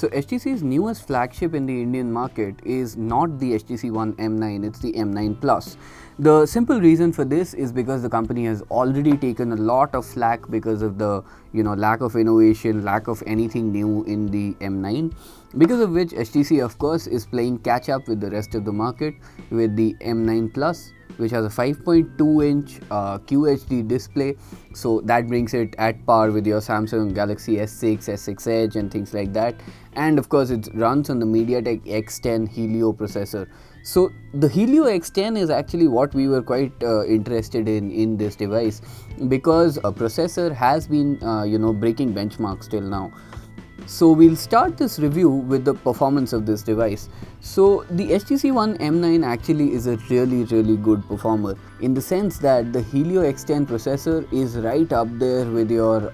So HTC's newest flagship in the Indian market is not the HTC One M9, it's the M9 Plus. The simple reason for this is because the company has already taken a lot of flack because of the lack of innovation, lack of anything new in the M9, because of which HTC of course is playing catch up with the rest of the market with the M9 Plus, which has a 5.2-inch QHD display, so that brings it at par with your Samsung Galaxy S6, S6 Edge and things like that. And of course it runs on the MediaTek X10 Helio processor. So the Helio X10 is actually what we were quite interested in this device, because a processor has been breaking benchmarks till now. So we'll start this review with the performance of this device. So the HTC One M9 actually is a really good performer, in the sense that the Helio X10 processor is right up there with your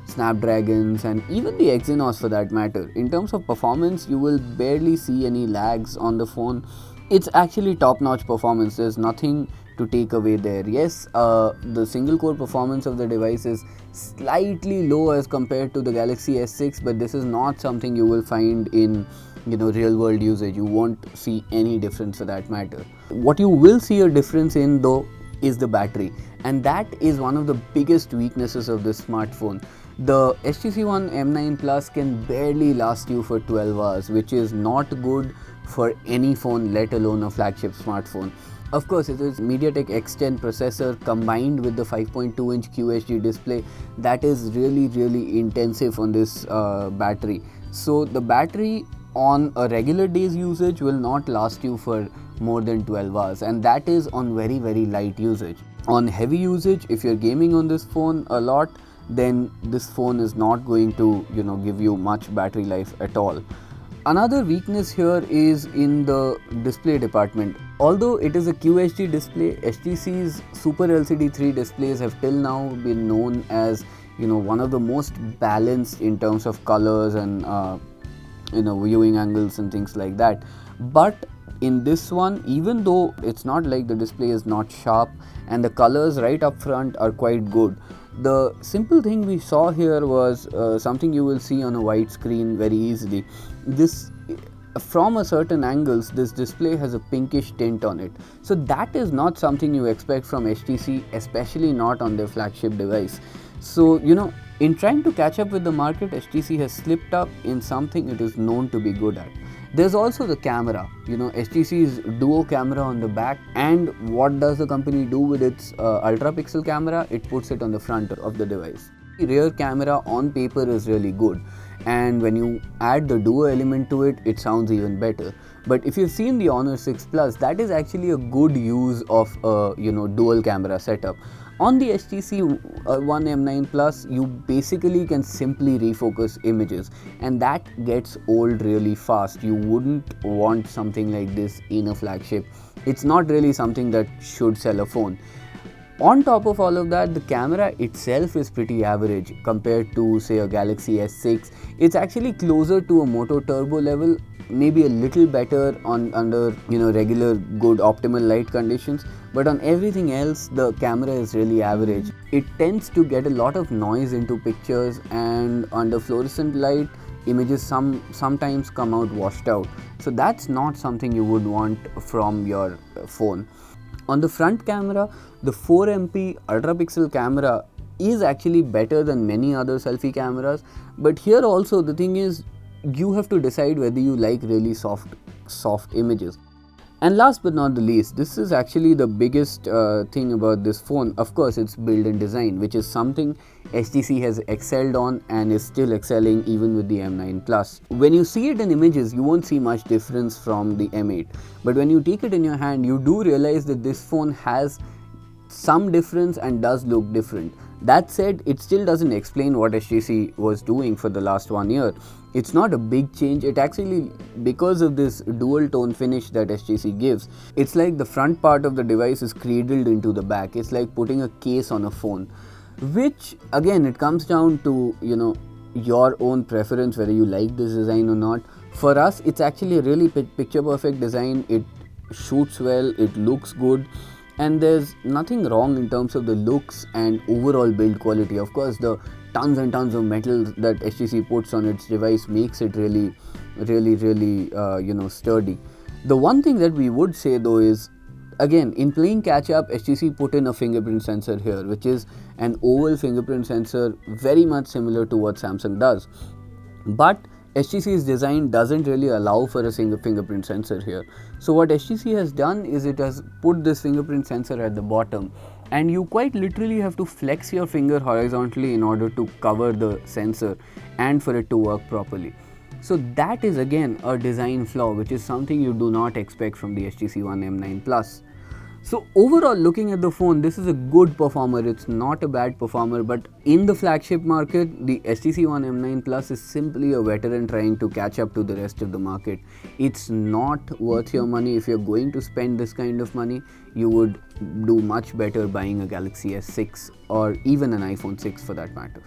Snapdragons and even the Exynos for that matter. In terms of performance, you will barely see any lags on the phone. It's actually top-notch performance, there's nothing to take away there. Yes, the single core performance of the device is slightly low as compared to the Galaxy S6, but this is not something you will find in real world usage. You won't see any difference for that matter. What you will see a difference in though is the battery, and that is one of the biggest weaknesses of this smartphone. The HTC One M9 Plus can barely last you for 12 hours, which is not good for any phone, let alone a flagship smartphone. Of course, it is MediaTek X10 processor combined with the 5.2-inch QHD display that is really intensive on this battery. So the battery on a regular day's usage will not last you for more than 12 hours, and that is on very light usage. On heavy usage, if you're gaming on this phone a lot, then this phone is not going to give you much battery life at all. Another weakness here is in the display department. Although it is a QHD display, HTC's Super LCD 3 displays have till now been known as one of the most balanced in terms of colors and viewing angles and things like that. But in this one, even though it's not like the display is not sharp and the colors right up front are quite good, the simple thing we saw here was something you will see on a white screen very easily. This, from a certain angles, this display has a pinkish tint on it. So that is not something you expect from HTC, especially not on their flagship device. So in trying to catch up with the market, HTC has slipped up in something it is known to be good at. There's also the camera, HTC's duo camera on the back, and what does the company do with its UltraPixel camera? It puts it on the front of the device. The rear camera on paper is really good, and when you add the duo element to it, it sounds even better. But if you've seen the Honor 6 Plus, that is actually a good use of a dual camera setup. On the HTC One M9 Plus, you basically can simply refocus images, and that gets old really fast. You wouldn't want something like this in a flagship. It's not really something that should sell a phone. On top of all of that, the camera itself is pretty average compared to say a Galaxy S6. It's actually closer to a Moto Turbo level, maybe a little better under regular good optimal light conditions, but on everything else the camera is really average. It tends to get a lot of noise into pictures, and under fluorescent light images sometimes come out washed out. So that's not something you would want from your phone. On the front camera, the 4MP UltraPixel camera is actually better than many other selfie cameras, but here also the thing is, you have to decide whether you like really soft images. And last but not the least, this is actually the biggest thing about this phone. Of course, it's build and design, which is something HTC has excelled on and is still excelling even with the M9 Plus. When you see it in images, you won't see much difference from the M8. But when you take it in your hand, you do realize that this phone has some difference and does look different. That said, it still doesn't explain what HTC was doing for the last 1 year. It's not a big change. It actually, because of this dual tone finish that HTC gives, it's like the front part of the device is cradled into the back. It's like putting a case on a phone, which again, it comes down to your own preference whether you like this design or not. For us, it's actually a really picture perfect design. It shoots well, it looks good, and there's nothing wrong in terms of the looks and overall build quality. Of course, the tons and tons of metal that HTC puts on its device makes it really sturdy. The one thing that we would say though is, again, in playing catch up, HTC put in a fingerprint sensor here, which is an oval fingerprint sensor, very much similar to what Samsung does. But HTC's design doesn't really allow for a single fingerprint sensor here. So what HTC has done is it has put this fingerprint sensor at the bottom, and you quite literally have to flex your finger horizontally in order to cover the sensor and for it to work properly. So that is again a design flaw, which is something you do not expect from the HTC One M9 Plus. So overall, looking at the phone, this is a good performer. It's not a bad performer, but in the flagship market, the HTC One M9 Plus is simply a veteran trying to catch up to the rest of the market. It's not worth your money. If you're going to spend this kind of money, you would do much better buying a Galaxy S6 or even an iPhone 6 for that matter.